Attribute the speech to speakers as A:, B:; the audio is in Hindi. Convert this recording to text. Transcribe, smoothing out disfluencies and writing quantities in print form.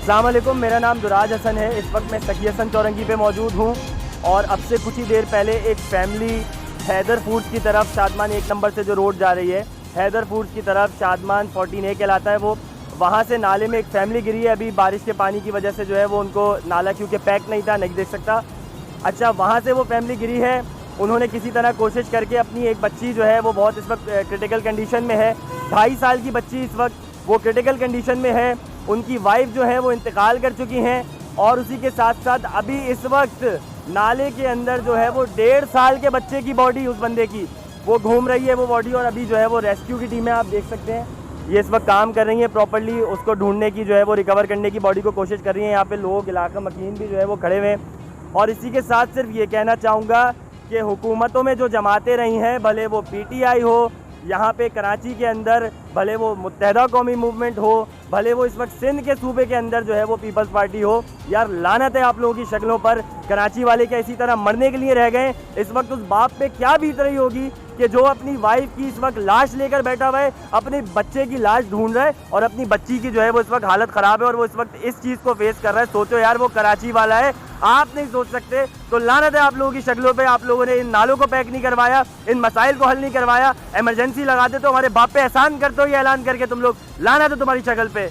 A: अस्सलाम वालेकुम, मेरा नाम दुराज हसन है। इस वक्त मैं सखी हसन चौरंगी पे मौजूद हूँ और अब से कुछ ही देर पहले एक फैमिली हैदर फूड्स की तरफ शादमान 1 नंबर से जो रोड जा रही है, हैदर फूड्स की तरफ शादमान 14A कहलाता है वो, वहाँ से नाले में एक फैमिली गिरी है। अभी बारिश के पानी की वजह से जो है वो उनको नाला क्योंकि पैक नहीं था, नहीं देख सकता। अच्छा, वहाँ से वो फैमिली गिरी है। उन्होंने किसी तरह कोशिश करके अपनी एक बच्ची जो है वो बहुत इस वक्त क्रिटिकल कंडीशन में है, 2.5 साल की बच्ची इस वक्त वो क्रिटिकल कंडीशन में है। उनकी वाइफ जो है वो इंतकाल कर चुकी हैं और उसी के साथ साथ अभी इस वक्त नाले के अंदर जो है वो 1.5 साल के बच्चे की बॉडी, उस बंदे की, वो घूम रही है वो बॉडी। और अभी जो है वो रेस्क्यू की टीमें, आप देख सकते हैं, ये इस वक्त काम कर रही हैं प्रॉपर्ली उसको ढूंढने की, जो है वो रिकवर करने की बॉडी को कोशिश कर रही हैं। यहाँ पे लोग, इलाका मकीन भी जो है वो खड़े हुए हैं। और इसी के साथ सिर्फ ये कहना चाहूँगा कि हुकूमतों में जो जमातें रही हैं, भले वो PTI हो, यहाँ पे कराची के अंदर भले वो मुत्तहदा कौमी मूवमेंट हो, भले वो इस वक्त सिंध के सूबे के अंदर जो है वो पीपल्स पार्टी हो, यार लानत है आप लोगों की शक्लों पर। कराची वाले क्या इसी तरह मरने के लिए रह गए? इस वक्त उस बाप पे क्या बीत रही होगी कि जो अपनी वाइफ की इस वक्त लाश लेकर बैठा हुआ है, अपने बच्चे की लाश ढूंढ रहा है और अपनी बच्ची की जो है वो इस वक्त हालत ख़राब है और वो इस वक्त इस चीज़ को फेस कर रहा है। सोचो यार, वो कराची वाला है, आप नहीं सोच सकते तो लानत है आप लोगों की शक्लों पे। आप लोगों ने इन नालों को पैक नहीं करवाया, इन मसाइल को हल नहीं करवाया। इमरजेंसी लगाते तो हमारे बाप पे एहसान करते हो ये ऐलान करके तुम लोग, लानत है तुम्हारी शक्ल पे।